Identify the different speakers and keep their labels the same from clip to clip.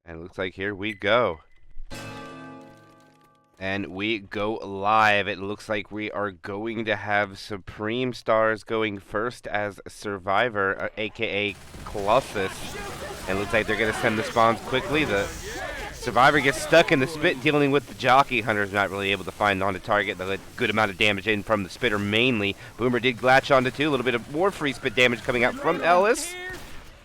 Speaker 1: And it looks like here we go. And we go live. It looks like we are going to have Supreme Stars going first as Survivor, aka Colossus. And it looks like they're going to send the spawns quickly. The Survivor gets stuck in the spit dealing with the jockey. Hunter's not really able to find on the target. They let good amount of damage in from the spitter mainly. Boomer did latch onto two. A little bit of more free spit damage coming out from Ellis.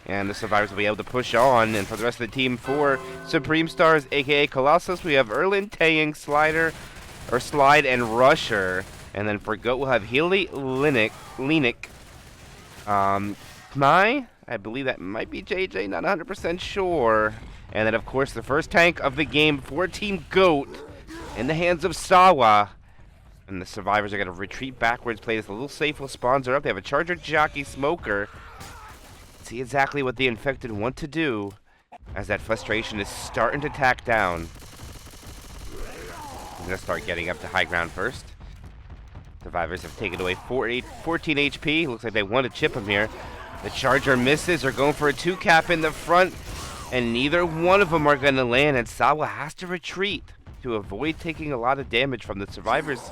Speaker 1: And the Survivors will be able to push on. And for the rest of the team, for Supreme Stars, a.k.a. Colossus, we have Erlin, Taeying, Slide, and Rusher. And then for GOAT, we'll have Healy, Lenik, Mai, I believe that might be JJ, not 100% sure. And then, of course, the first tank of the game for Team GOAT in the hands of Sawa. And the Survivors are going to retreat backwards, play this a little safe while spawns are up. They have a Charger, Jockey, Smoker. See exactly what the Infected want to do as that frustration is starting to tack down. I'm going to start getting up to high ground first. Survivors have taken away 14 HP. Looks like they want to chip him here. The Charger misses. They're going for a 2-cap in the front, and neither one of them are going to land, and Sawa has to retreat to avoid taking a lot of damage from the Survivors.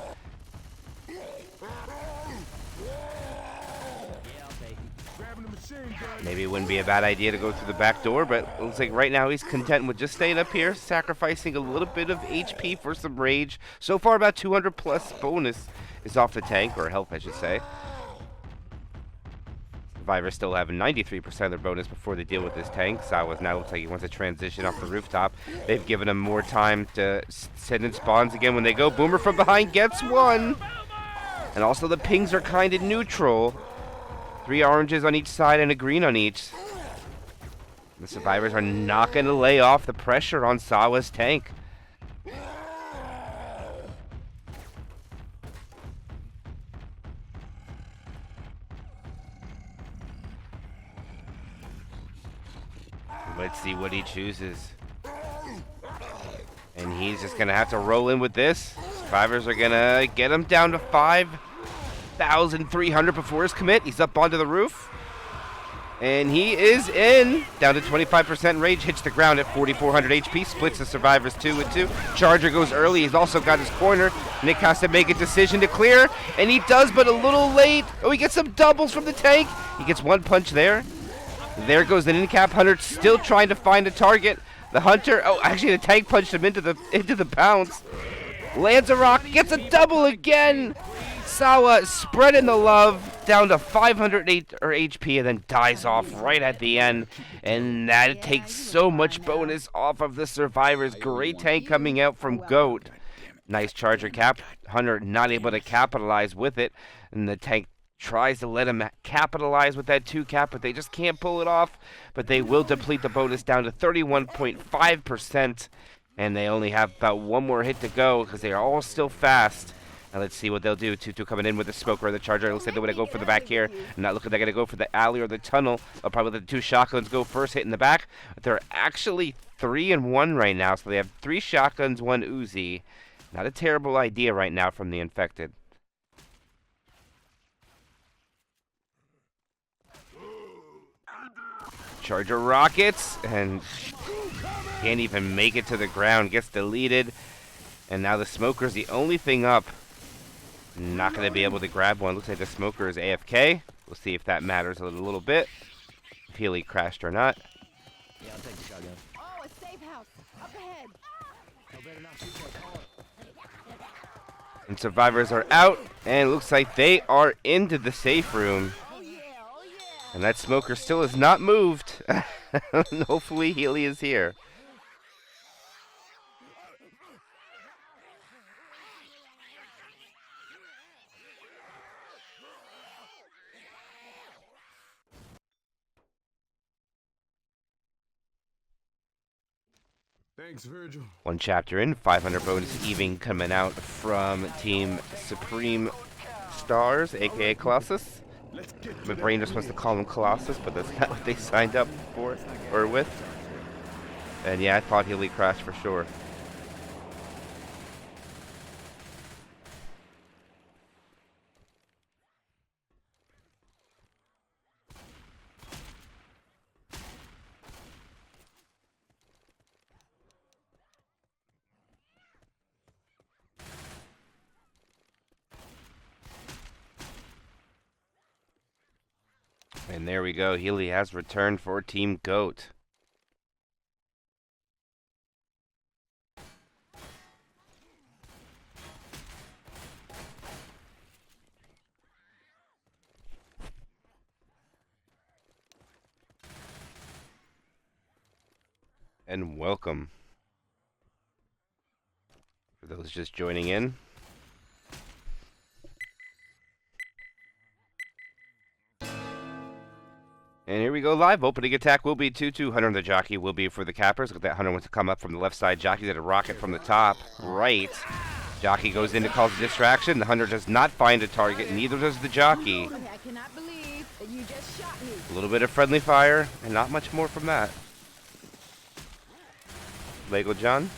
Speaker 1: Maybe it wouldn't be a bad idea to go through the back door, but it looks like right now he's content with just staying up here, sacrificing a little bit of HP for some rage. So far, about 200 plus bonus is off the tank, or health, I should say. Survivors still have 93% of their bonus before they deal with this tank. Sawas now looks like he wants to transition off the rooftop. They've given him more time to send in spawns again when they go. Boomer from behind gets one. And also the pings are kind of neutral. 3 oranges on each side and a green on each. The Survivors are not going to lay off the pressure on Sawa's tank. Let's see what he chooses. And he's just going to have to roll in with this. Survivors are going to get him down to 5,300 before his commit. He's up onto the roof. And he is in. Down to 25% rage. Hits the ground at 4,400 HP. Splits the Survivors 2 with 2. Charger goes early. He's also got his corner. Nick has to make a decision to clear. And he does, but a little late. Oh, he gets some doubles from the tank. He gets one punch there. There goes the in-cap Hunter, still trying to find a target. The Hunter, oh, actually the tank punched him into the bounce. Lands a rock, gets a double again. Sawa spreading the love down to 508 HP and then dies off right at the end. And that takes so much bonus off of the Survivors. Great tank coming out from GOAT. Nice Charger cap. Hunter not able to capitalize with it. And the tank tries to let him capitalize with that 2-cap, but they just can't pull it off. But they will deplete the bonus down to 31.5%. And they only have about one more hit to go because they are all still fast. Now let's see what they'll do. Tutu coming in with the Smoker or the Charger. It looks like they're going to go for the back here. Not looking like they're going to go for the alley or the tunnel. They'll probably let the 2 shotguns go first, hit in the back. But they're actually 3 and 1 right now. So they have 3 shotguns, 1 Uzi. Not a terrible idea right now from the Infected. Charger rockets, and can't even make it to the ground. Gets deleted, and now the Smoker's the only thing up. Not going to be able to grab one. Looks like the Smoker is AFK. We'll see if that matters a little bit. If Healy crashed or not.
Speaker 2: Yeah, I'll take the shotgun.
Speaker 3: Oh, a safe house. Up ahead.
Speaker 1: And Survivors are out, and it looks like they are into the safe room. And that Smoker still has not moved. Hopefully Healy is here.
Speaker 4: Thanks, Virgil.
Speaker 1: One chapter in, 500 bonus even coming out from Team Supreme Stars, aka Colossus. My brain just wants to call him Colossus, but that's not what they signed up for or with. And yeah, I thought Healy crashed for sure. And there we go. Healy has returned for Team GOAT. And welcome for those just joining in. And here we go live. Opening attack will be 2-2. Hunter and the jockey will be for the cappers. Look at that. Hunter wants to come up from the left side. Jockey's at a rocket from the top right. Jockey goes in to cause a distraction. The hunter does not find a target. Neither does the jockey.
Speaker 3: I cannot believe that you just shot me.
Speaker 1: A little bit of friendly fire and not much more from that. Lego John.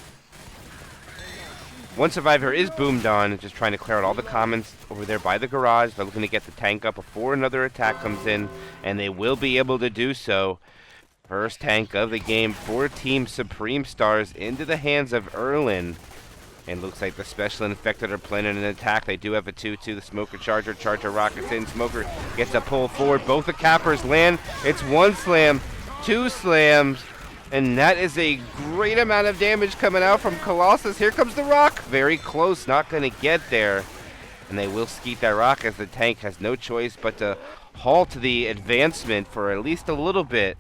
Speaker 1: One survivor is boomed on, just trying to clear out all the commons over there by the garage. They're looking to get the tank up before another attack comes in, and they will be able to do so. First tank of the game for Team Supreme Stars into the hands of Erlin. And looks like the Special Infected are planning an attack. They do have a 2-2. The Smoker Charger. Charger rockets in. Smoker gets a pull forward. Both the cappers land. It's one slam, two slams. And that is a great amount of damage coming out from Colossus. Here comes the rock. Very close. Not going to get there. And they will skeet that rock as the tank has no choice but to halt the advancement for at least a little bit.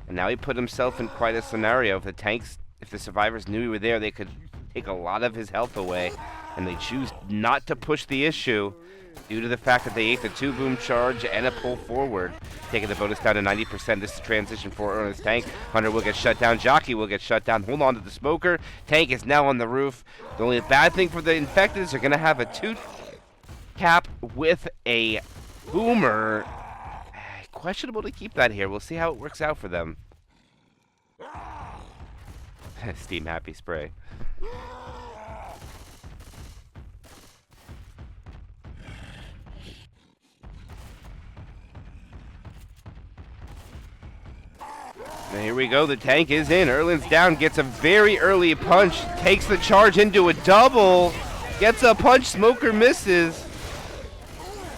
Speaker 1: And now he put himself in quite a scenario. If the survivors knew he were there, they could take a lot of his health away. And they choose not to push the issue due to the fact that they ate the 2-boom charge and a pull forward, taking the bonus down to 90%. This is transition for Erlin's tank. Hunter will get shut down. Jockey will get shut down. Hold on to the Smoker. Tank is now on the roof. The only bad thing for the Infected is they're going to have a 2-cap with a boomer. Questionable to keep that here. We'll see how it works out for them. Steam Happy Spray. And here we go. The tank is in. Erlin's down. Gets a very early punch. Takes the charge into a double. Gets a punch. Smoker misses.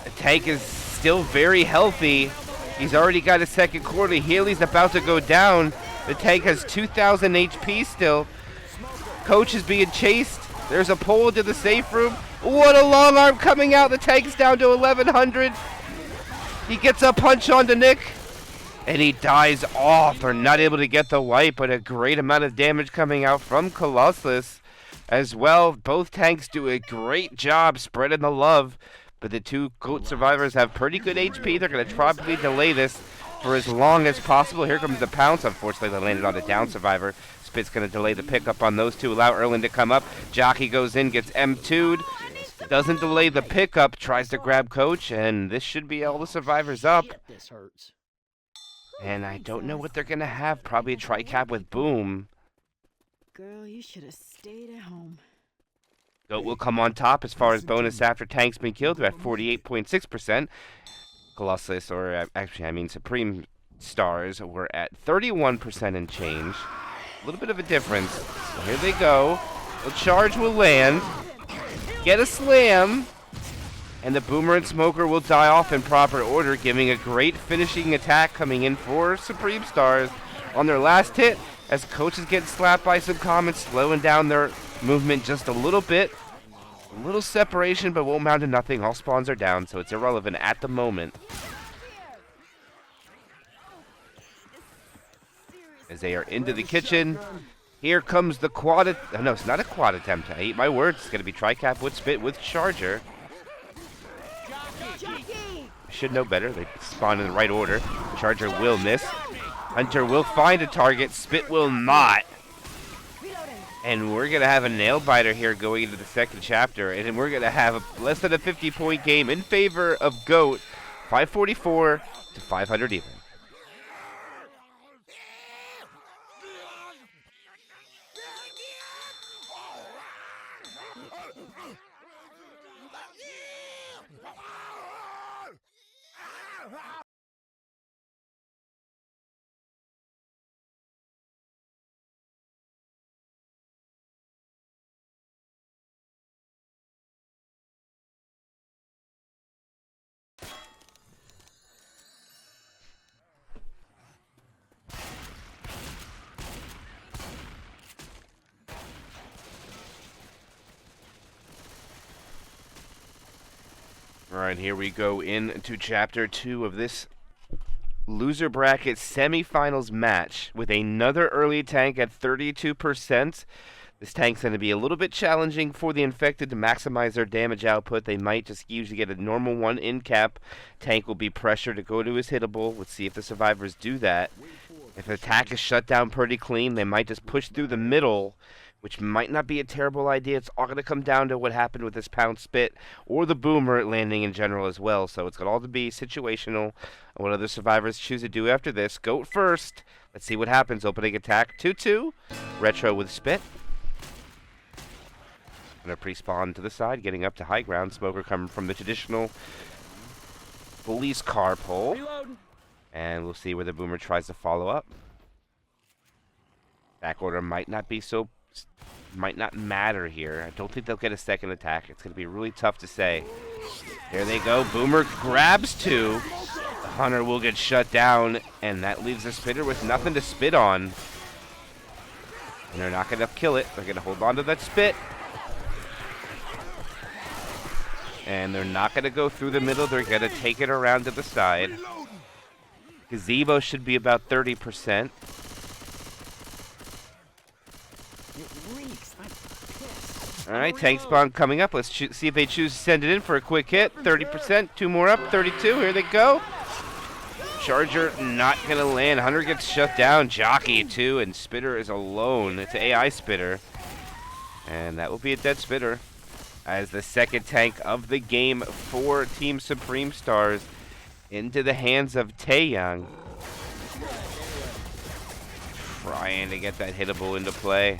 Speaker 1: The tank is still very healthy. He's already got a second quarter. Healy's about to go down. The tank has 2,000 HP still. Coach is being chased. There's a pull into the safe room. What a long arm coming out. The tank's down to 1,100. He gets a punch onto Nick. And he dies off. They're not able to get the wipe, but a great amount of damage coming out from Colossus as well. Both tanks do a great job spreading the love, but the two GOAT survivors have pretty good HP. They're going to probably delay this for as long as possible. Here comes the pounce. Unfortunately, they landed on a down survivor. Spit's going to delay the pickup on those two, allow Erlin to come up. Jockey goes in, gets M2'd. Doesn't delay the pickup, tries to grab Coach, and this should be all the survivors up.
Speaker 2: This hurts.
Speaker 1: And I don't know what they're going to have. Probably a tri-cap with Boom.
Speaker 3: Girl, you should have stayed at home.
Speaker 1: GOAT will come on top as far as bonus after tank's been killed. They're at 48.6%. Colossus, or actually, I mean Supreme Stars, were at 31% and change. A little bit of a difference. So here they go. The charge will land. Get a slam. And the Boomer and Smoker will die off in proper order, giving a great finishing attack coming in for Supreme Stars on their last hit, as coaches get slapped by some comments, slowing down their movement just a little bit. A little separation, but won't mount to nothing. All spawns are down, so it's irrelevant at the moment. As they are into the kitchen, here comes the quad. No, it's not a quad attempt. I eat my words. It's going to be tri-cap with Spit with Charger. Should know better. They spawn in the right order. Charger will miss. Hunter will find a target. Spit will not. And we're going to have a nail biter here going into the second chapter. And we're going to have a less than a 50-point game in favor of GOAT. 544 to 500 even. All right, here we go into Chapter 2 of this loser bracket semifinals match with another early tank at 32%. This tank's going to be a little bit challenging for the infected to maximize their damage output. They might just usually get a normal one in cap. Tank will be pressured to go to his hittable. Let's see if the survivors do that. If the attack is shut down pretty clean, they might just push through the middle, which might not be a terrible idea. It's all going to come down to what happened with this pound spit or the boomer landing in general as well. So it's got all to be situational. What other survivors choose to do after this. Goat first. Let's see what happens. Opening attack 2-2. Retro with spit. Gonna pre-spawn to the side, getting up to high ground. Smoker coming from the traditional police car pole.
Speaker 2: Reloading.
Speaker 1: And we'll see where the boomer tries to follow up. Back order might not matter here. I don't think they'll get a second attack. It's gonna be really tough to say. There they go. Boomer grabs two. The hunter will get shut down, and that leaves the spitter with nothing to spit on. And they're not gonna kill it. They're gonna hold on to that spit. And they're not going to go through the middle. They're going to take it around to the side. Gazebo should be about 30%. All right, tank spawn coming up. Let's see if they choose to send it in for a quick hit. 30%, two more up, 32. Here they go. Charger not going to land. Hunter gets shut down. Jockey, too, and Spitter is alone. It's an AI Spitter. And that will be a dead Spitter. As the second tank of the game for Team Supreme Stars into the hands of Taeyang. Trying to get that hittable into play.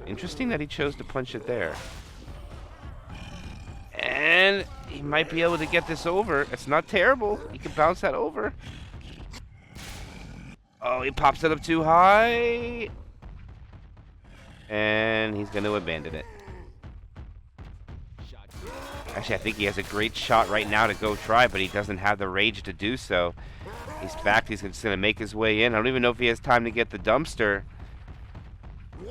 Speaker 1: Interesting that he chose to punch it there. And he might be able to get this over. It's not terrible. He can bounce that over. Oh, he pops it up too high. And he's going to abandon it. Actually, I think he has a great shot right now to go try, but he doesn't have the rage to do so. He's back. He's just going to make his way in. I don't even know if he has time to get the dumpster.
Speaker 4: We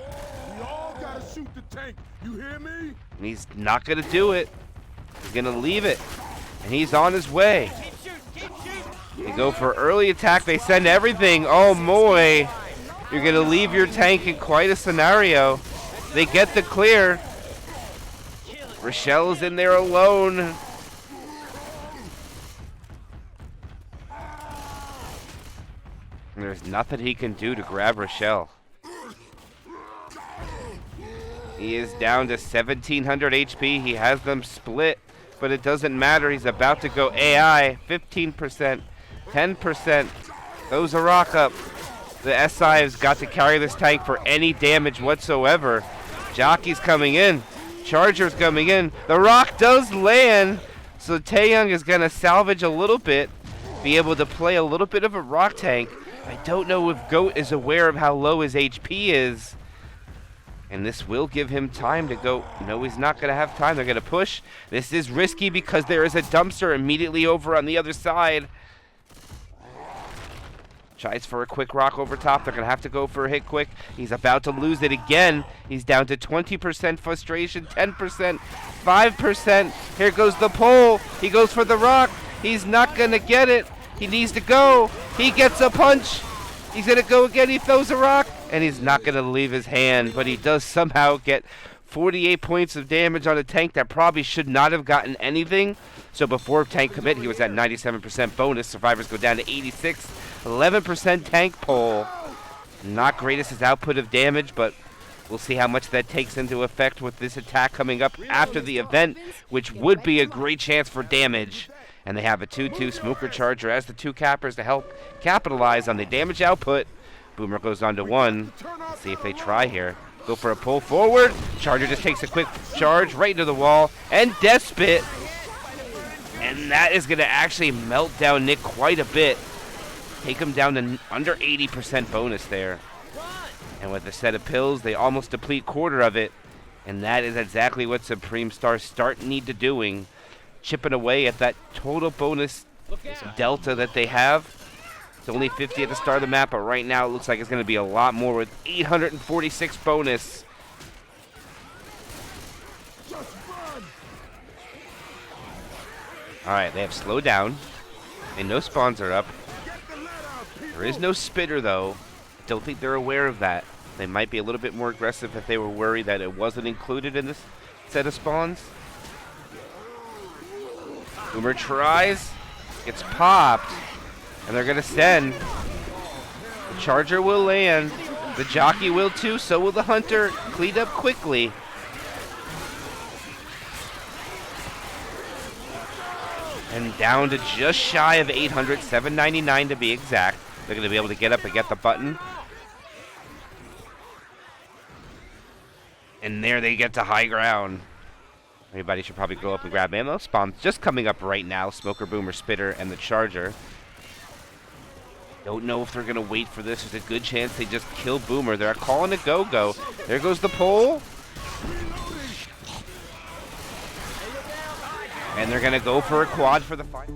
Speaker 4: all gotta shoot the tank. You hear me?
Speaker 1: And he's not going to do it. He's going to leave it. And he's on his way. They go for early attack. They send everything. Oh, boy. You're going to leave your tank in quite a scenario. They get the clear. Rochelle's in there alone. There's nothing he can do to grab Rochelle. He is down to 1,700 HP. He has them split, but it doesn't matter. He's about to go AI. 15%, 10%. Those are rock up. The SI has got to carry this tank for any damage whatsoever. Jockey's coming in. Charger's coming in. The rock does land. So Taeyang is going to salvage a little bit. Be able to play a little bit of a rock tank. I don't know if Goat is aware of how low his HP is. And this will give him time to go. No, he's not going to have time. They're going to push. This is risky because there is a dumpster immediately over on the other side. Tries for a quick rock over top. They're going to have to go for a hit quick. He's about to lose it again. He's down to 20% frustration, 10%, 5%. Here goes the pole. He goes for the rock. He's not going to get it. He needs to go. He gets a punch. He's going to go again. He throws a rock. And he's not going to leave his hand. But he does somehow get 48 points of damage on a tank that probably should not have gotten anything. So before tank commit, he was at 97% bonus. Survivors go down to 86. 11% tank pull. Not greatest his output of damage, but we'll see how much that takes into effect with this attack coming up after the event, which would be a great chance for damage. And they have a 2-2 Smoker Charger as the two cappers to help capitalize on the damage output. Boomer goes on to 1. Let's see if they try here. Go for a pull forward. Charger just takes a quick charge right into the wall. And Death Spit. And that is going to actually melt down Nick quite a bit. Take him down to under 80% bonus there. And with a set of pills, they almost deplete quarter of it. And that is exactly what Supreme Stars need to doing. Chipping away at that total bonus delta that they have. It's only 50 at the start of the map, but right now it looks like it's going to be a lot more with 846 bonus. Alright, they have slowed down. And no spawns are up. There is no spitter, though. Don't think they're aware of that. They might be a little bit more aggressive if they were worried that it wasn't included in this set of spawns. Boomer tries. Gets popped. And they're going to send. The Charger will land. The Jockey will too. So will the Hunter. Cleaned up quickly. And down to just shy of 800, 799 to be exact. They're going to be able to get up and get the button. And there they get to high ground. Everybody should probably go up and grab ammo. Spawn's just coming up right now. Smoker, Boomer, Spitter, and the Charger. Don't know if they're going to wait for this. There's a good chance they just kill Boomer. They're calling a go-go. There goes the pole. And they're going to go for a quad for the fight.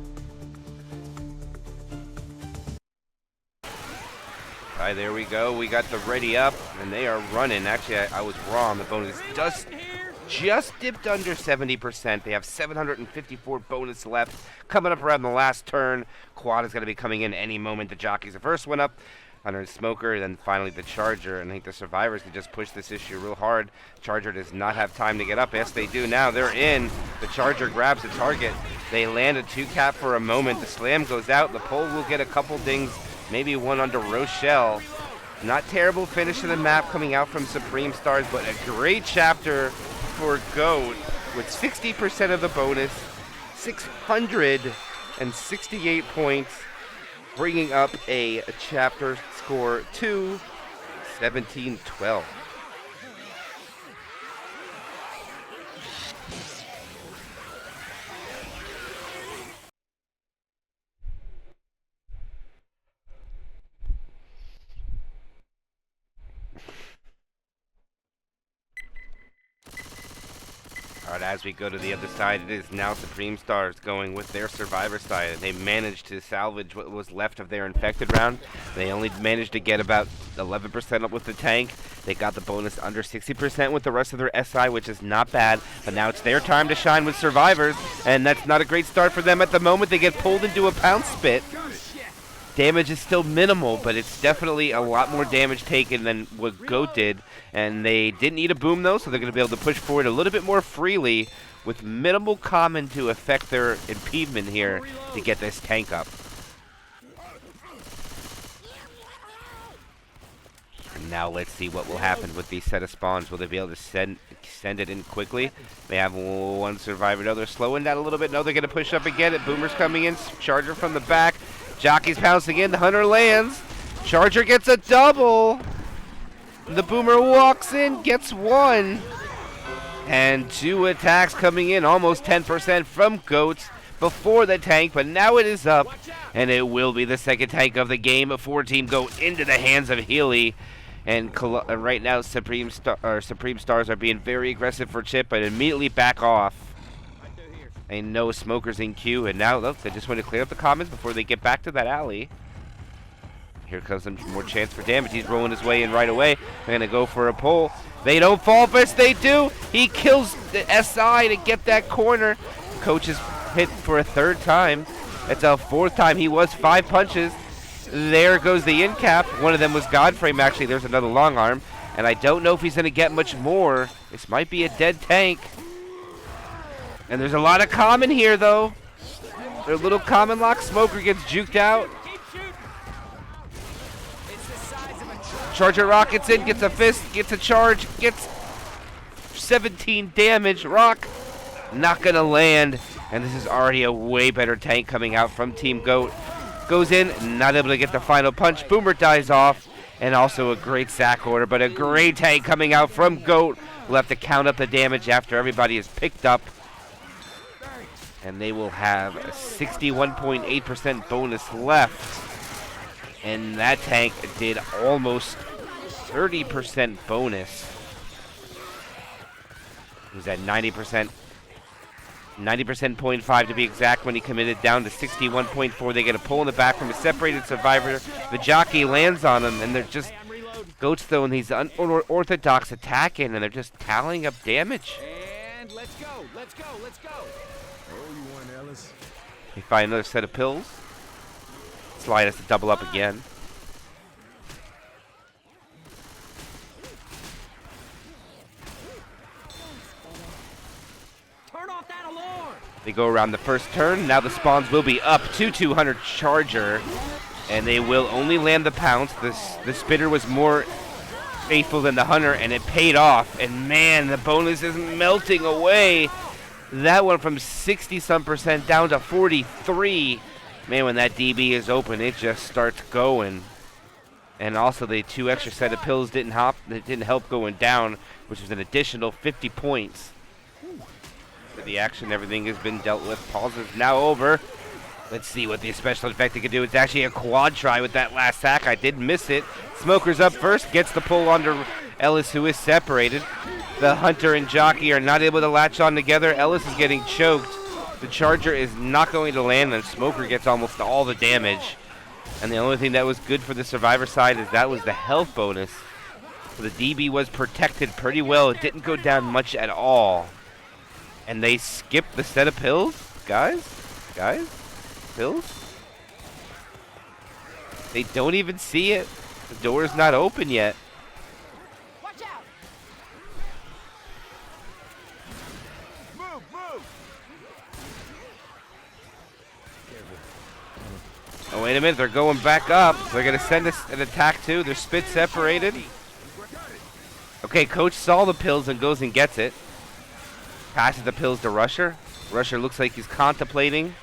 Speaker 1: All right, there we go. We got the ready up, and they are running. Actually, I was wrong. The bonus just dipped under 70%. They have 754 bonus left. Coming up around the last turn. Quad is going to be coming in any moment. The Jockey's the first one up. Under Smoker, and then finally the Charger. And I think the Survivors can just push this issue real hard. Charger does not have time to get up. Yes, they do now. They're in. The Charger grabs the target. They land a 2-cap for a moment. The slam goes out. The pole will get a couple dings. Maybe one under Rochelle. Not terrible finish of the map coming out from Supreme Stars, but a great chapter for GOAT with 60% of the bonus, 668 points, bringing up a chapter score to 17-12. All right, as we go to the other side, it is now Supreme Stars going with their Survivor side. They managed to salvage what was left of their infected round. They only managed to get about 11% up with the tank. They got the bonus under 60% with the rest of their SI, which is not bad. But now it's their time to shine with Survivors, and that's not a great start for them at the moment. They get pulled into a pound spit. Damage is still minimal, but it's definitely a lot more damage taken than what GOAT did. And they didn't need a boom, though, so they're going to be able to push forward a little bit more freely with minimal common to affect their impediment here to get this tank up. And now let's see what will happen with these set of spawns. Will they be able to send it in quickly? They have one Survivor. No, they're slowing down a little bit. No, they're going to push up again. Boomer's coming in. Charger from the back. Jockey's pouncing in. The Hunter lands. Charger gets a double. The Boomer walks in, gets one. And 2 attacks coming in. Almost 10% from GOAT before the tank. But now it is up. And it will be the second tank of the game. A 4-team GOAT into the hands of Healy. And right now, Supreme Stars are being very aggressive for Chip, but immediately back off. I know Smoker's in queue, and now look, they just want to clear up the commons before they get back to that alley. Here comes some more chance for damage. He's rolling his way in right away. They're going to go for a pull. They don't fall, but they do. He kills the SI to get that corner. Coach is hit for a 3rd time. It's a 4th time. He was 5 punches. There goes the in cap. One of them was Godframe, actually. There's another long arm. And I don't know if he's going to get much more. This might be a dead tank. And there's a lot of common here, though. Their little common lock. Smoker gets juked out. Charger rockets in, gets a fist, gets a charge, gets 17 damage. Rock not going to land. And this is already a way better tank coming out from Team GOAT. Goes in, not able to get the final punch. Boomer dies off. And also a great sack order, but a great tank coming out from GOAT. We'll have to count up the damage after everybody is picked up. And they will have a 61.8% bonus left. And that tank did almost 30% bonus. It was at 90%. 90% to be exact when he committed down to 61.4. They get a pull in the back from a separated Survivor. The Jockey lands on him, and they're just GOAT's throwing these unorthodox attack in, and they're just tallying up damage.
Speaker 2: And let's go, let's go, let's go.
Speaker 4: Oh, you won, Ellis.
Speaker 1: We find another set of pills. Slide has to double up again.
Speaker 2: Turn off that alarm!
Speaker 1: They go around the first turn. Now the spawns will be up to 200 Charger. And they will only land the pounce. The spitter was more faithful than the hunter, and it paid off. And man, the bonus is melting away. That went from 60-some% down to 43. Man, when that DB is open, it just starts going. And also, the 2 extra set of pills didn't help going down, which is an additional 50 points. For the action, everything has been dealt with. Pause is now over. Let's see what the special effect can do. It's actually a quad try with that last sack. I did miss it. Smoker's up first, gets the pull onto Ellis, who is separated. The hunter and jockey are not able to latch on together. Ellis is getting choked. The Charger is not going to land, and Smoker gets almost all the damage. And the only thing that was good for the survivor side is that was the health bonus. So the DB was protected pretty well. It didn't go down much at all. And they skipped the set of pills? Guys? Pills? They don't even see it. The door is not open yet.
Speaker 3: Watch out!
Speaker 4: Move!
Speaker 1: Oh, wait a minute. They're going back up. They're going to send us an attack too. They're spit separated. Okay, Coach saw the pills and goes and gets it. Passes the pills to Rusher. Rusher looks like he's contemplating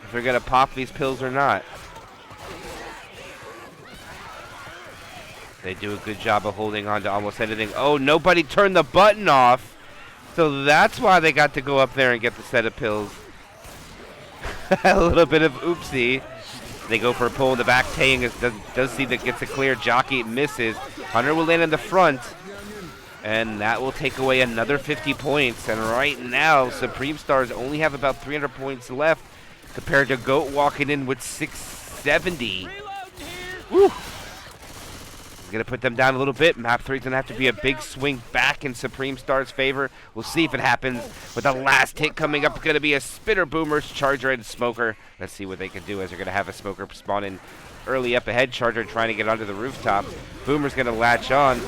Speaker 1: if they're going to pop these pills or not. They do a good job of holding on to almost anything. Oh, nobody turned the button off. So that's why they got to go up there and get the set of pills. A little bit of oopsie. They go for a pull in the back. Tang does see that gets a clear. Jockey misses. Hunter will land in the front. And that will take away another 50 points. And right now, Supreme Stars only have about 300 points left compared to Goat walking in with 670. Woo! He's going to put them down a little bit. Map 3 is going to have to be a big swing back in Supreme Stars' favor. We'll see if it happens. With the last hit coming up, it's going to be a Spitter, Boomers, Charger, and Smoker. Let's see what they can do as they're going to have a Smoker spawn in early up ahead. Charger trying to get onto the rooftop. Boomer's going to latch on.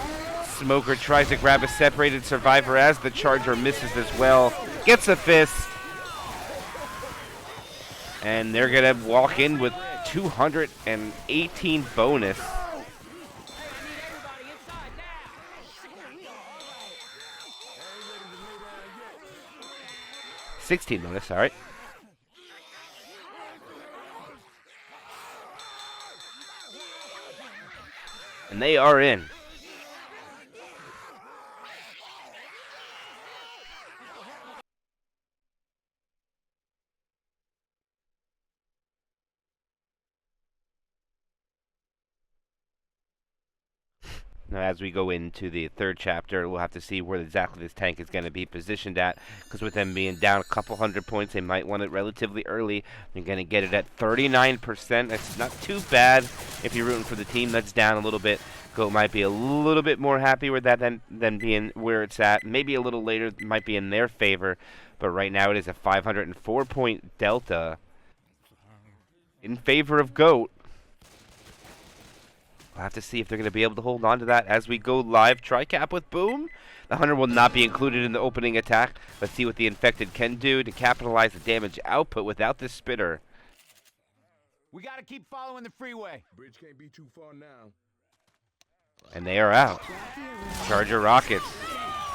Speaker 1: Smoker tries to grab a separated survivor as the Charger misses as well. Gets a fist. And they're going to walk in with 218 bonus. $16 bonus, all right. And they are in. Now, as we go into the third chapter, we'll have to see where exactly this tank is going to be positioned at, because with them being down a couple hundred points, they might want it relatively early. They're going to get it at 39%. That's not too bad if you're rooting for the team that's down a little bit. Goat might be a little bit more happy with that than being where it's at. Maybe a little later it might be in their favor, but right now it is a 504-point delta in favor of Goat. We'll have to see if they're going to be able to hold on to that as we go live. Tri-cap with Boom. The Hunter will not be included in the opening attack. Let's see what the Infected can do to capitalize the damage output without this Spitter.
Speaker 2: We gotta keep following the freeway.
Speaker 4: Bridge can't be too far now.
Speaker 1: And they are out. Charger rockets.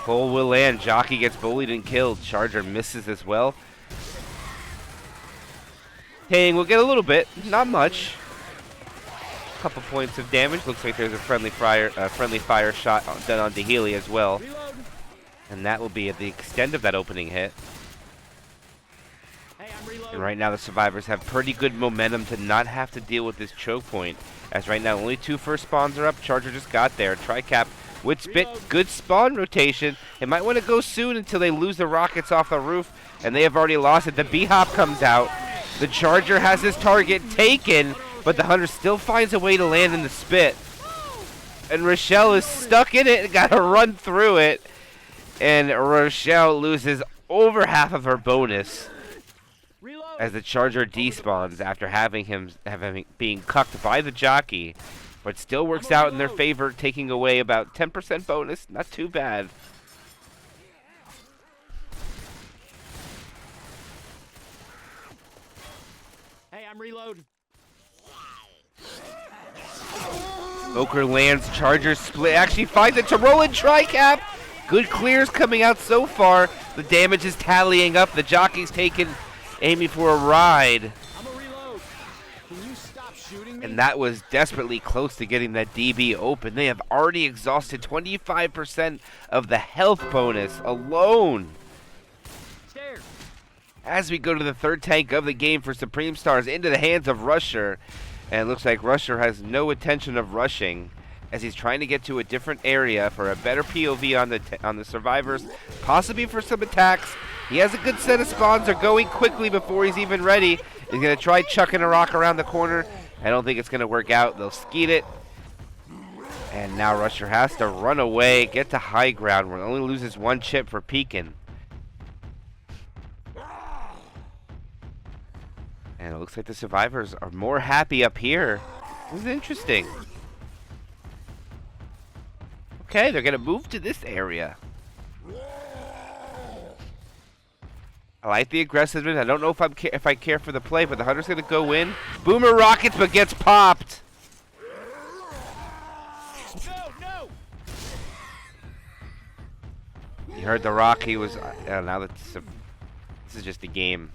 Speaker 1: Cole will land. Jockey gets bullied and killed. Charger misses as well. Tang will get a little bit. Not much. Couple points of damage. Looks like there's a friendly fire shot done on Dehili as well. And that will be at the extent of that opening hit.
Speaker 2: Hey, I'm reloading.
Speaker 1: And right now the survivors have pretty good momentum to not have to deal with this choke point. As right now only 2 first spawns are up. Charger just got there. Tri-cap with spit. Good spawn rotation. They might want to go soon until they lose the rockets off the roof. And they have already lost it. The B-hop comes out. The Charger has his target taken. But the Hunter still finds a way to land in the spit. And Rochelle is stuck in it and got to run through it. And Rochelle loses over half of her bonus.
Speaker 2: Reload.
Speaker 1: as the Charger despawns after having being cucked by the jockey, but still works out in their favor, taking away about 10% bonus. Not too bad.
Speaker 2: Hey, I'm reloading.
Speaker 1: Smoker lands, Charger split, actually finds it to roll in tri-cap. Good clears coming out so far. The damage is tallying up. The jockey's aiming for a ride.
Speaker 2: I'm a reload. Can you stop shooting me?
Speaker 1: And that was desperately close to getting that DB open. They have already exhausted 25% of the health bonus alone.
Speaker 2: Stairs.
Speaker 1: As we go to the third tank of the game for Supreme Stars into the hands of Rusher. And it looks like Rusher has no intention of rushing as he's trying to get to a different area for a better POV on the survivors, possibly for some attacks. He has a good set of spawns. They're going quickly before he's even ready. He's going to try chucking a rock around the corner. I don't think it's going to work out. They'll skeet it. And now Rusher has to run away, get to high ground where he only loses one chip for peeking. And it looks like the survivors are more happy up here. This is interesting. Okay, they're gonna move to this area. I like the aggressiveness. I don't know if I care for the play, but the Hunter's gonna go in. Boomer rockets, but gets popped.
Speaker 2: No.
Speaker 1: You heard the rock. He was. Now this is just a game.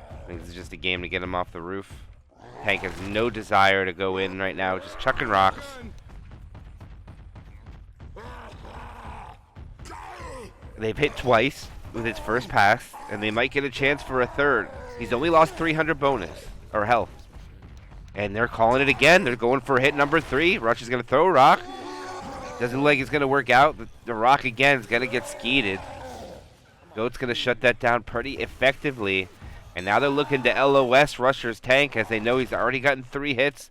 Speaker 1: I think this is just a game to get him off the roof. Tank has no desire to go in right now, just chucking rocks. They've hit twice with his first pass, and they might get a chance for a third. He's only lost 300 bonus, or health. And they're calling it again. They're going for hit number 3. Rush is going to throw a rock. Doesn't look like it's going to work out. The rock again is going to get skeeted. Goat's going to shut that down pretty effectively. And now they're looking to LOS Rusher's tank as they know he's already gotten 3 hits.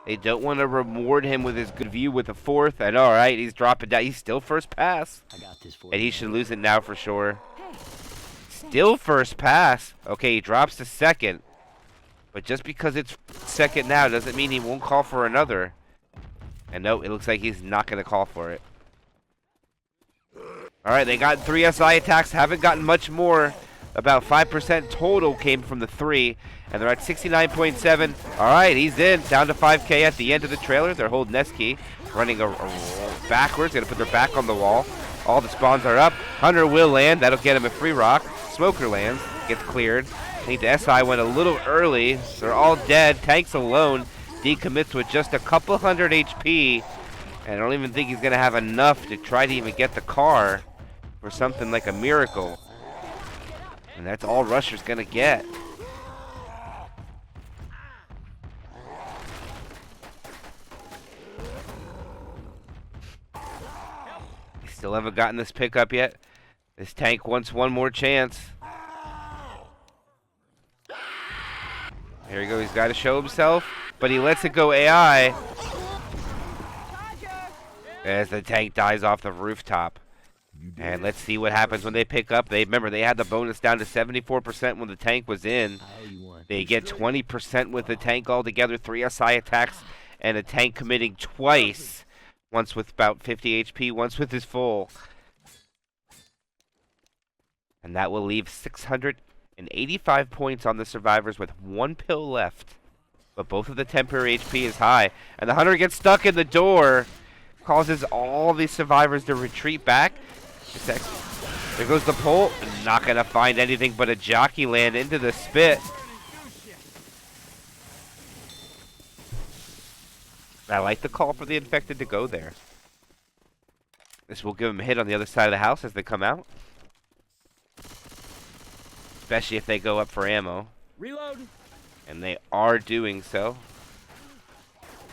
Speaker 1: They don't want to reward him with his good view with a 4th. And all right, he's dropping down. He's still first pass.
Speaker 2: I got this for
Speaker 1: And
Speaker 2: you.
Speaker 1: he should lose it now for sure. Still first pass. Okay, he drops to second. But just because it's second now doesn't mean he won't call for another. And no, it looks like he's not going to call for it. All right, they got 3 SI attacks. Haven't gotten much more. About 5% total came from the 3, and they're at 69.7. All right, he's in, down to 5K at the end of the trailer. They're holding S key, running a backwards, gonna put their back on the wall. All the spawns are up. Hunter will land, that'll get him a free rock. Smoker lands, gets cleared. I think the SI went a little early. They're all dead. Tanks alone decommits with just a couple hundred HP, and I don't even think he's gonna have enough to try to even get the car for something like a miracle. And that's all Rusher's gonna get. They still haven't gotten this pickup yet. This tank wants one more chance. Here he goes. He's got to show himself, but he lets it go AI as the tank dies off the rooftop. And let's see what happens when they pick up. Remember, they had the bonus down to 74% when the tank was in. They get 20% with the tank altogether, 3 SI attacks, and a tank committing twice. Once with about 50 HP, once with his full. And that will leave 685 points on the survivors with 1 pill left. But both of the temporary HP is high. And the Hunter gets stuck in the door. Causes all the survivors to retreat back. There goes the pole. Not going to find anything but a jockey land into the spit. I like the call for the infected to go there. This will give them a hit on the other side of the house as they come out. Especially if they go up for ammo.
Speaker 2: Reload.
Speaker 1: And they are doing so.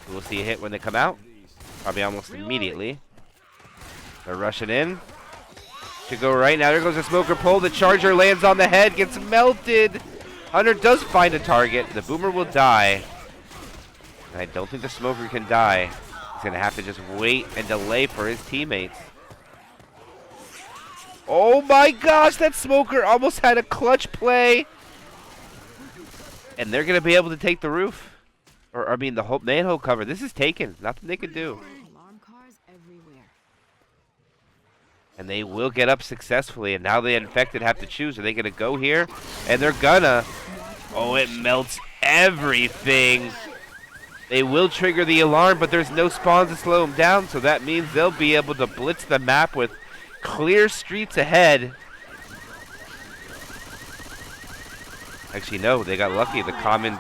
Speaker 1: We'll see a hit when they come out. Probably almost immediately. They're rushing in. To go right now. There goes a smoker pull. The charger lands on the head. Gets melted. Hunter does find a target. The boomer will die. And I don't think the smoker can die. He's going to have to just wait and delay for his teammates. Oh my gosh, that smoker almost had a clutch play. And they're going to be able to take the roof. Or, I mean, the whole manhole cover. This is taken. Nothing they could do.
Speaker 3: Alarm cars everywhere.
Speaker 1: And they will get up successfully. And now the infected have to choose. Are they going to go here? And they're gonna. Oh, it melts everything. They will trigger the alarm, but there's no spawns to slow them down. So that means they'll be able to blitz the map with clear streets ahead. Actually, no, they got lucky. The commons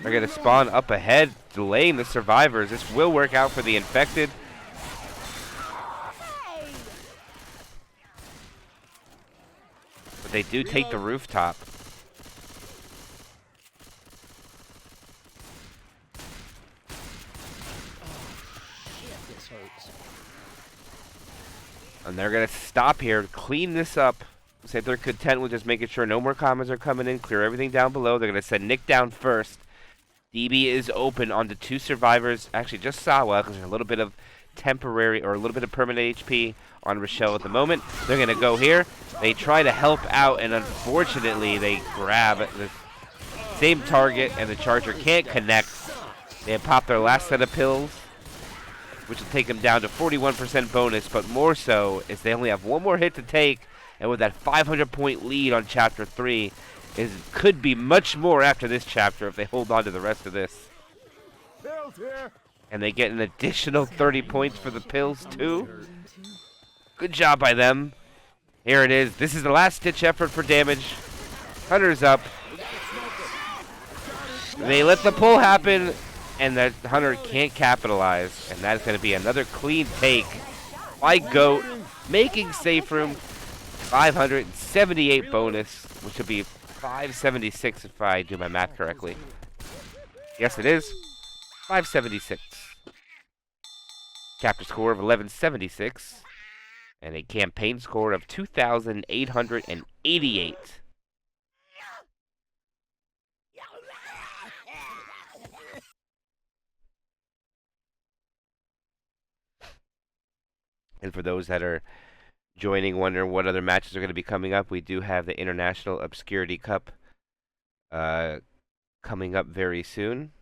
Speaker 1: are going to spawn up ahead, delaying the survivors. This will work out for the infected. But they do take the rooftop. And they're going to stop here, clean this up. Say they're content with just making sure no more commons are coming in, clear everything down below. They're going to send Nick down first. DB is open onto 2 survivors. Actually, just Sawa, because there's a little bit of temporary or a little bit of permanent HP on Rochelle at the moment. They're going to go here. They try to help out, and unfortunately, they grab the same target, and the Charger can't connect. They have popped their last set of pills, which will take them down to 41% bonus, but more so is they only have one more hit to take. And with that 500-point lead on Chapter 3, could be much more after this chapter if they hold on to the rest of this. And they get an additional 30 points for the pills, too. Good job by them. Here it is. This is the last-ditch effort for damage. Hunter's up. They let the pull happen, and the Hunter can't capitalize. And that's going to be another clean take by Goat, making Safe Room 578 bonus, which would be 576 if I do my math correctly. Yes, it is. 576. Chapter score of 1176. And a campaign score of 2,888. And for those that are joining, wonder what other matches are going to be coming up, we do have the International Obscurity Cup coming up very soon.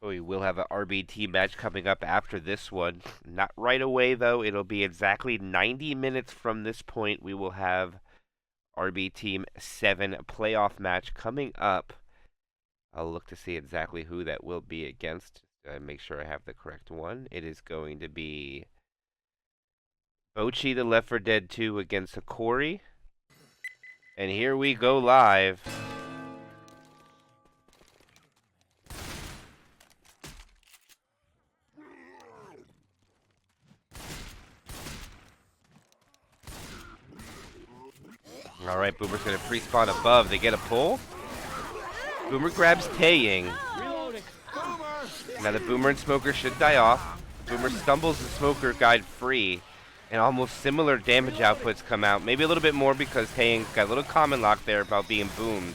Speaker 1: We will have an RBT match coming up after this one. Not right away, though. It'll be exactly 90 minutes from this point. We will have RB Team 7 playoff match coming up. I'll look to see exactly who that will be against. Make sure I have the correct one. It is going to be Bochi, the Left 4 Dead 2 against Oscurity. And here we go live. Alright, Boomer's going to pre-spawn above. They get a pull. Boomer grabs Taeying. Now the Boomer and Smoker should die off. Boomer stumbles the Smoker guide free. And almost similar damage outputs come out. Maybe a little bit more because Taeying's got a little common lock there about being boomed.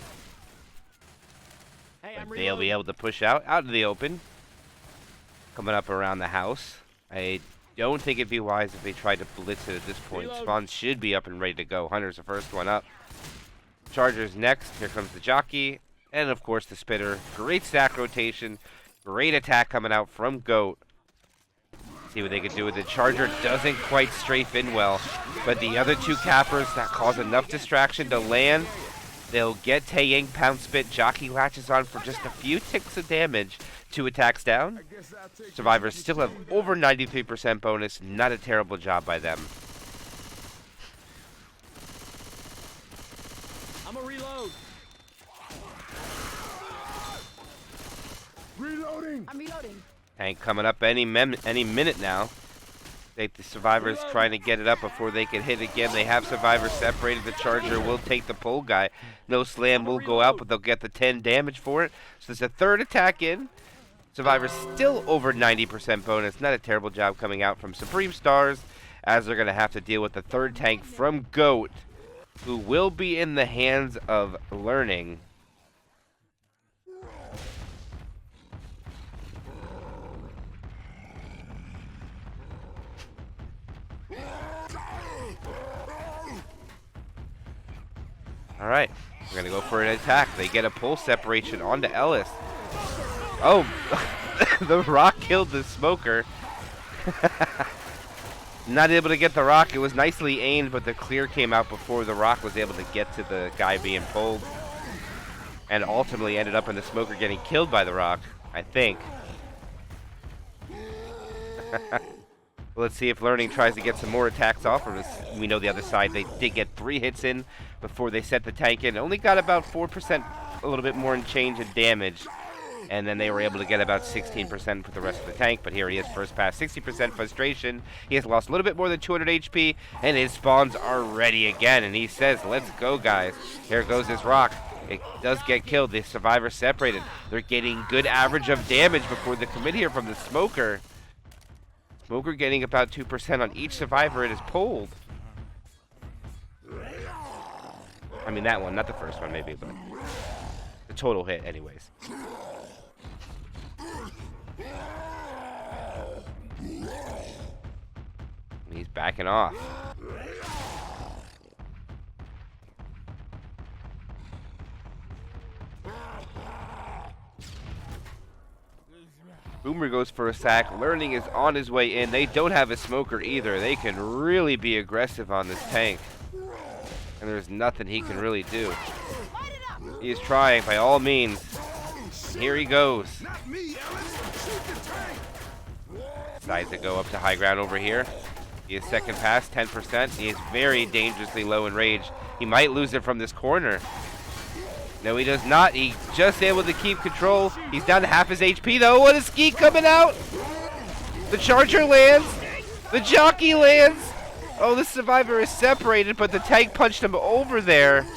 Speaker 1: But they'll be able to push out into the open. Coming up around the house. I don't think it'd be wise if they tried to blitz it at this point. Spawn should be up and ready to go. Hunter's the first one up. Charger's next. Here comes the Jockey. And, of course, the Spitter. Great stack rotation. Great attack coming out from Goat. See what they can do with it. Charger doesn't quite strafe in well. But the other two cappers, that cause enough distraction to land. They'll get Taeying pound spit. Jockey latches on for just a few ticks of damage. 2 attacks down. Survivors still have over 93% bonus. Not a terrible job by them.
Speaker 2: I'm a reload.
Speaker 4: Reloading.
Speaker 3: I'm reloading.
Speaker 1: Tank coming up any minute now. The survivors trying to get it up before they can hit again. They have survivors separated. The charger will take the pole guy. No slam will go out, but they'll get the 10 damage for it. So there's a third attack in. Survivors still over 90% bonus. Not a terrible job coming out from Supreme Stars, as they're going to have to deal with the third tank from Goat, who will be in the hands of Learning. All right, we're going to go for an attack. They get a pull separation onto Ellis. Oh, the rock killed the smoker. Not able to get the rock. It was nicely aimed, but the clear came out before the rock was able to get to the guy being pulled. And ultimately ended up in the smoker getting killed by the rock, I think. Let's see if Learning tries to get some more attacks off. Or we know the other side, they did get 3 hits in before they set the tank in. Only got about 4%, a little bit more in change in damage. And then they were able to get about 16% for the rest of the tank. But here he is, first pass, 60% frustration. He has lost a little bit more than 200 HP, and his spawns are ready again. And he says, let's go, guys. Here goes his rock. It does get killed. The survivors separated. They're getting good average of damage before the commit here from the smoker. Smoker getting about 2% on each survivor it is pulled. I mean, that one, not the first one, maybe, but the total hit, anyways. He's backing off. Boomer goes for a sack. Learning is on his way in. They don't have a smoker either. They can really be aggressive on this tank. And there's nothing he can really do. He is trying by all means. Here he goes. Decides to go up to high ground over here. He is second pass, 10%. He is very dangerously low in rage. He might lose it from this corner. No, he does not. He's just able to keep control. He's down to half his HP, though. What a ski coming out! The charger lands. The jockey lands. Oh, the survivor is separated, but the tank punched him over there.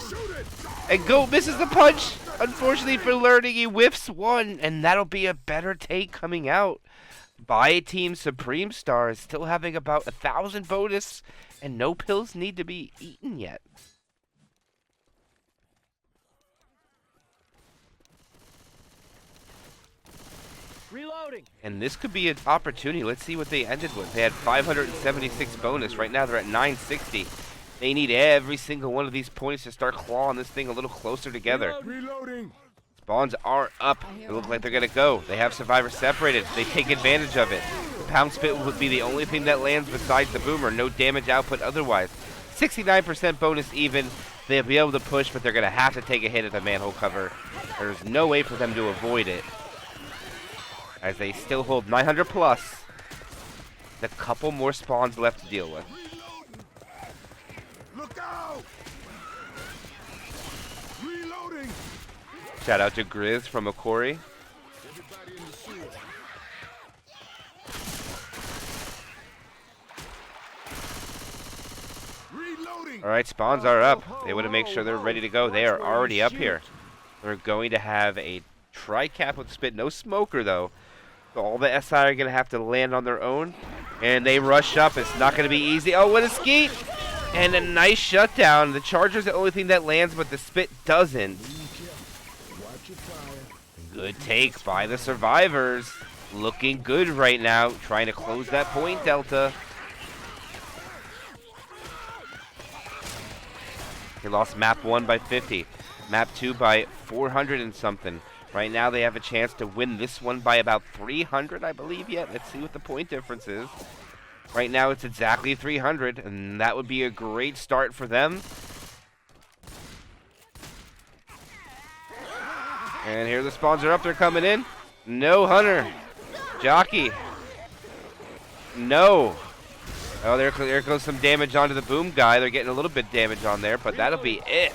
Speaker 1: And Goat misses the punch. Unfortunately for Learning, he whiffs one, and that'll be a better take coming out by Team Supreme Stars, still having about 1,000 bonus, and no pills need to be eaten yet.
Speaker 2: Reloading.
Speaker 1: And this could be an opportunity. Let's see what they ended with. They had 576 bonus. Right now they're at 960. They need every single one of these points to start clawing this thing a little closer together.
Speaker 4: Reloading.
Speaker 1: Spawns are up. They look like they're going to go. They have survivors separated. They take advantage of it. Pound Spit would be the only thing that lands besides the Boomer. No damage output otherwise. 69% bonus even. They'll be able to push, but they're going to have to take a hit at the manhole cover. There's no way for them to avoid it, as they still hold 900 plus. A couple more spawns left to deal with.
Speaker 4: Look out! Reloading.
Speaker 1: Shout out to Grizz from Oscurity.
Speaker 4: Everybody in the sewer. Reloading.
Speaker 1: All right, spawns are up. They want to make sure they're ready to go. They are already up here. They're going to have a tri-cap with spit. No smoker, though. So all the SI are going to have to land on their own. And they rush up. It's not going to be easy. Oh, what a skeet! And a nice shutdown. The charger's the only thing that lands, but the spit doesn't. Good take by the survivors. Looking good right now. Trying to close that point delta. They lost map 1 by 50. Map 2 by 400 and something. Right now they have a chance to win this one by about 300, I believe yet. Let's see what the point difference is. Right now it's exactly 300, and that would be a great start for them. And here the spawns are up. They're coming in. No Hunter. Jockey. No. Oh, there goes some damage onto the boom guy. They're getting a little bit damage on there, but that'll be it.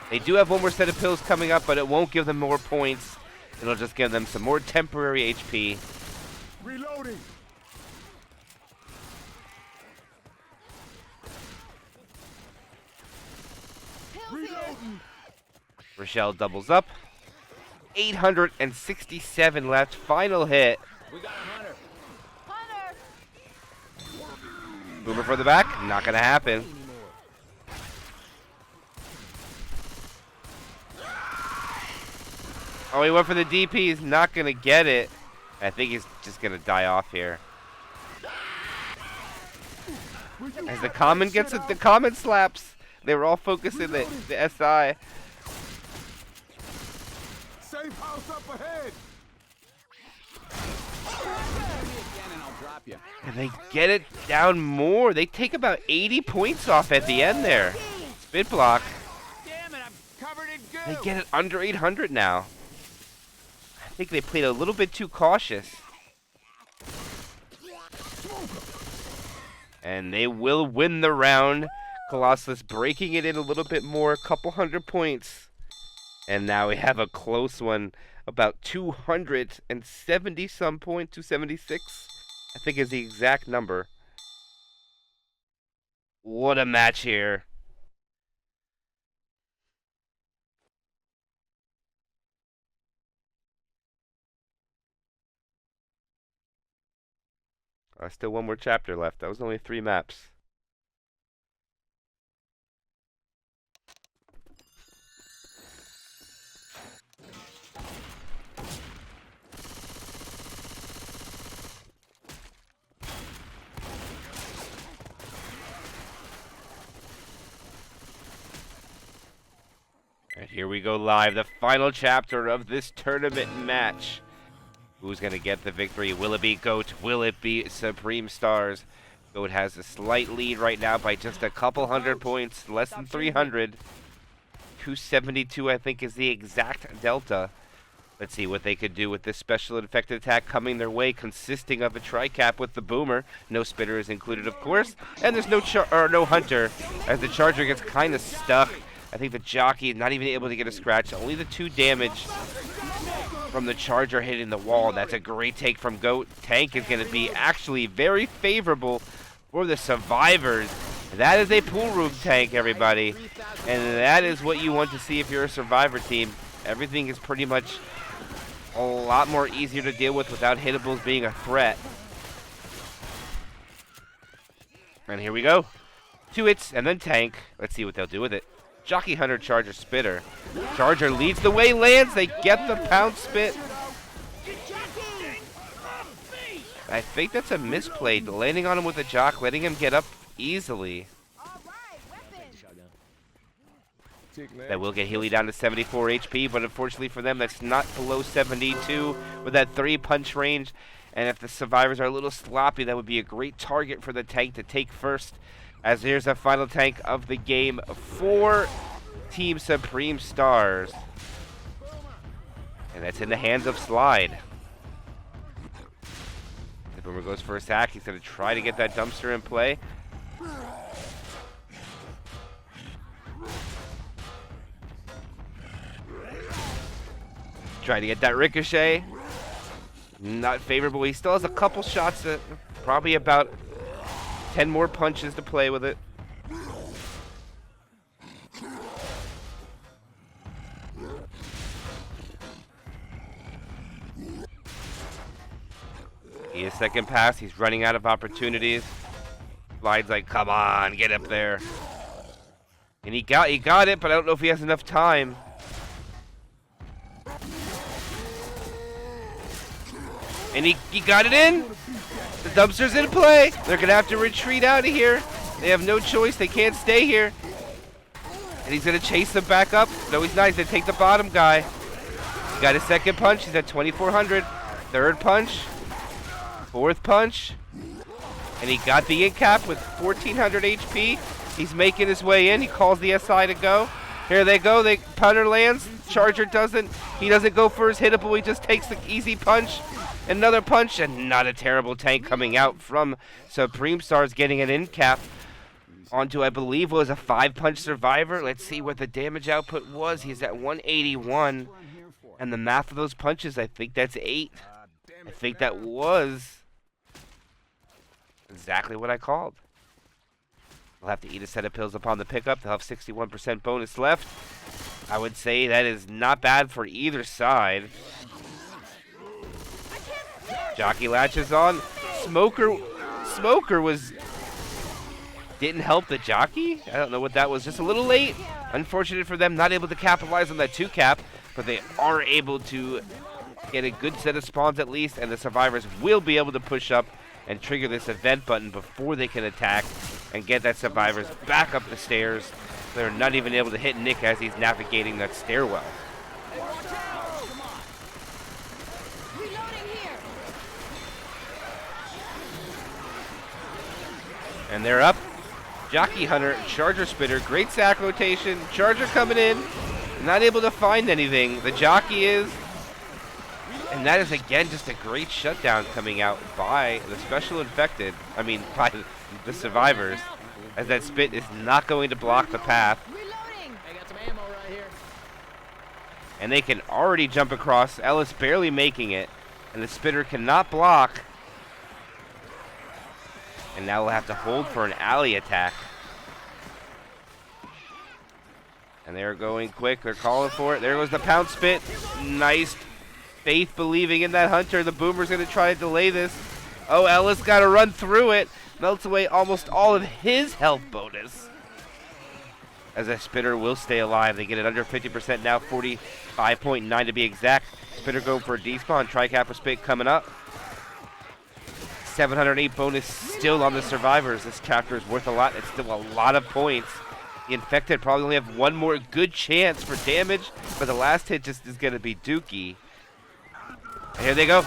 Speaker 1: They do have one more set of pills coming up, but it won't give them more points. It'll just give them some more temporary HP.
Speaker 4: Reloading.
Speaker 1: Rochelle doubles up. 867 left. Final hit.
Speaker 2: We got a hunter.
Speaker 1: Boomer for the back. Not going to happen. Oh, he went for the DP. He's not going to get it. I think he's just going to die off here. As the common gets it, the common slaps. They were all focusing the SI.
Speaker 4: Safe house up ahead.
Speaker 1: And they get it down more. They take about 80 points off at the end there. Spit block.
Speaker 2: Damn it, I'm covered in goo.
Speaker 1: They get it under 800 now. I think they played a little bit too cautious. And they will win the round. Colossus breaking it in a little bit more, a couple hundred points. And now we have a close one, about 270 some point, 276, I think is the exact number. What a match here. Still one more chapter left. That was only 3 maps. And here we go live, the final chapter of this tournament match. Who's going to get the victory? Will it be GOAT? Will it be Supreme Stars? GOAT has a slight lead right now by just a couple hundred points, less than 300. 272, I think, is the exact delta. Let's see what they could do with this special infected attack coming their way, consisting of a tri-cap with the Boomer. No spitter is included, of course. And there's no Hunter, as the Charger gets kind of stuck. I think the Jockey is not even able to get a scratch. Only the 2 damage from the Charger hitting the wall. That's a great take from GOAT. Tank is going to be actually very favorable for the survivors. That is a pool roof tank, everybody. And that is what you want to see if you're a survivor team. Everything is pretty much a lot more easier to deal with without hitables being a threat. And here we go. 2 hits and then tank. Let's see what they'll do with it. Jockey, Hunter, Charger, Spitter. Charger leads the way, lands. They get the pound spit. I think that's a misplay. Landing on him with a jock, letting him get up easily. That will get Healy down to 74 HP, but unfortunately for them, that's not below 72 with that 3-punch range. And if the survivors are a little sloppy, that would be a great target for the tank to take first. As here's a final tank of the game for Team Supreme Stars. And that's in the hands of Slide. The Boomer goes for a sack. He's going to try to get that dumpster in play. Try to get that ricochet. Not favorable. He still has a couple shots, probably about 10 more punches to play with it. He is second pass. He's running out of opportunities. Slide's like, come on, get up there. And he got it, but I don't know if he has enough time. And he got it in. The dumpster's in play. They're going to have to retreat out of here. They have no choice. They can't stay here. And he's going to chase them back up. No, he's not. He's going to take the bottom guy. He got his second punch. He's at 2,400. Third punch. Fourth punch. And he got the in cap with 1,400 HP. He's making his way in. He calls the SI to go. Here they go. Punter lands. Charger doesn't. He doesn't go for his hittable. He just takes the easy punch. Another punch, and not a terrible tank coming out from Supreme Stars, getting an in cap onto, I believe, was a 5-punch survivor. Let's see what the damage output was. He's at 181, and the math of those punches, I think that's 8. I think that was exactly what I called. They'll have to eat a set of pills upon the pickup. They'll have 61% bonus left. I would say that is not bad for either side. Jockey latches on. Smoker didn't help the jockey. I don't know what that was. Just a little late. Unfortunate for them, not able to capitalize on that 2-cap, but they are able to get a good set of spawns at least, and the survivors will be able to push up and trigger this event button before they can attack and get that survivors back up the stairs. They're not even able to hit Nick as he's navigating that stairwell. And they're up. Jockey Hunter, Charger Spitter, great sack rotation. Charger coming in, not able to find anything. The jockey is. And that is again just a great shutdown coming out by the special infected. I mean, by the survivors. As that spit is not going to block the path.
Speaker 2: I got some ammo right here.
Speaker 1: And they can already jump across. Ellis barely making it. And the spitter cannot block. And now we'll have to hold for an alley attack. And they're going quick. They're calling for it. There goes the pound spit. Nice. Faith believing in that hunter. The boomer's going to try to delay this. Oh, Ellis got to run through it. Melts away almost all of his health bonus. As that spitter will stay alive. They get it under 50% now. 45.9 to be exact. Spitter going for a despawn. Tri-capper spit coming up. 708 bonus still on the survivors. This chapter is worth a lot. It's still a lot of points. The infected probably only have one more good chance for damage, but the last hit just is going to be dookie. And here they go.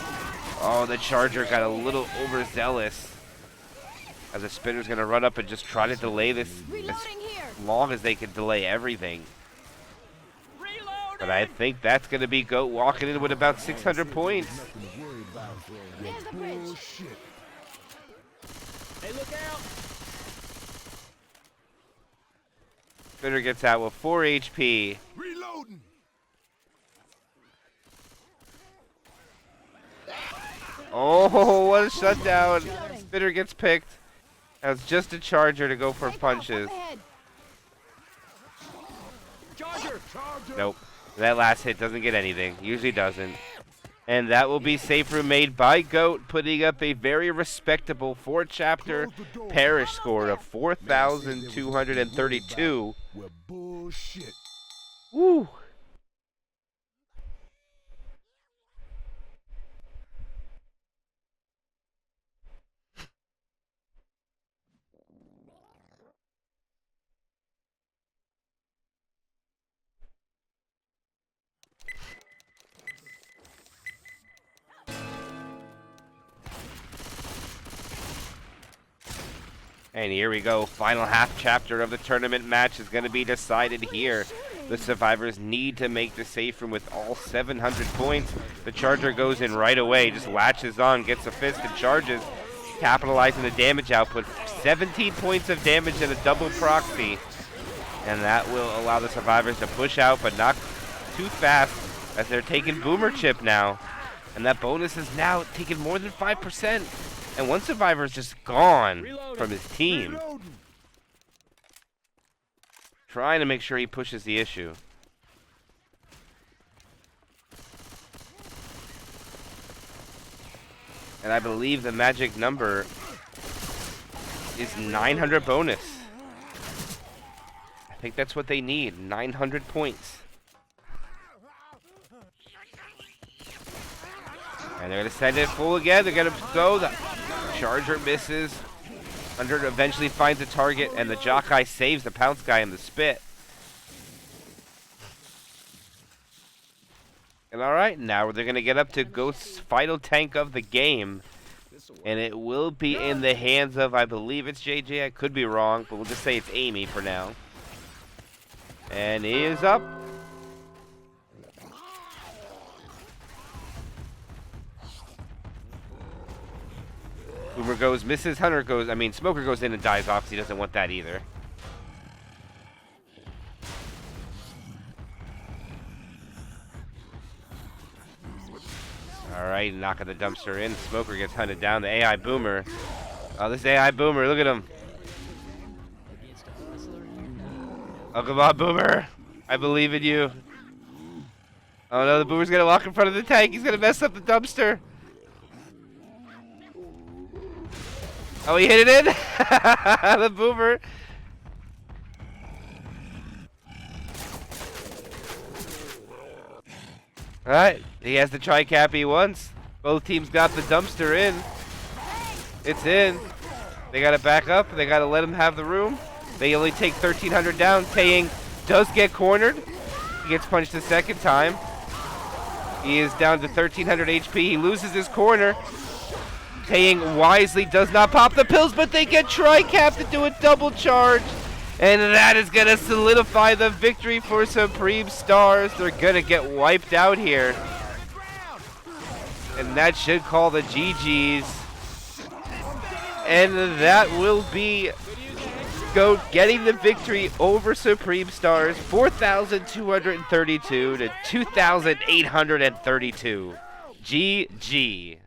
Speaker 1: Oh, the Charger got a little overzealous. As the spinner's going to run up and just try to delay this as long as they can delay everything. But I think that's going to be Goat walking in with about 600 points.
Speaker 3: There's the bridge.
Speaker 2: Hey, look out!
Speaker 1: Spinner gets out with 4 HP.
Speaker 4: Reloading.
Speaker 1: Oh, what a shutdown. Spinner gets picked. That was just a Charger to go for punches.
Speaker 2: Charger!
Speaker 1: Nope. That last hit doesn't get anything. Usually doesn't. And that will be safe room made by Goat, putting up a very respectable 4-chapter Parish score of 4,232.
Speaker 4: Well, bullshit.
Speaker 1: Woo! And here we go. Final half chapter of the tournament match is going to be decided here. The survivors need to make the safe room with all 700 points. The Charger goes in right away, just latches on, gets a fist and charges, capitalizing the damage output. 17 points of damage and a double proxy. And that will allow the survivors to push out, but not too fast, as they're taking Boomer Chip now. And that bonus is now taking more than 5%. And one survivor is just gone from his team. Trying to make sure he pushes the issue. And I believe the magic number is 900 bonus. I think that's what they need, 900 points. And they're going to send it full again. They're going to go. The Charger misses. Hunter eventually finds a target, and the Jockey saves the Pounce guy in the spit. And all right, now they're going to get up to Ghost's final tank of the game. And it will be in the hands of, I believe it's JJ. I could be wrong, but we'll just say it's Amy for now. And he is up. Boomer goes, misses. Hunter goes, Smoker goes in and dies off because he doesn't want that either. Alright, knocking the dumpster in. Smoker gets hunted down. The AI Boomer. Oh, this AI Boomer, look at him. Oh, come on, Boomer. I believe in you. Oh no, the Boomer's gonna walk in front of the tank. He's gonna mess up the dumpster. Oh, he hit it in? The Boomer. Alright, he has the tri-cap he wants. Both teams got the dumpster in. It's in. They gotta back up. They gotta let him have the room. They only take 1,300 down. Taeying does get cornered. He gets punched the second time. He is down to 1,300 HP. He loses his corner. Taeying wisely does not pop the pills, but they get tri-cap to do a double charge. And that is going to solidify the victory for Supreme Stars. They're going to get wiped out here. And that should call the GGs. And that will be getting the victory over Supreme Stars, 4,232 to 2,832. GG.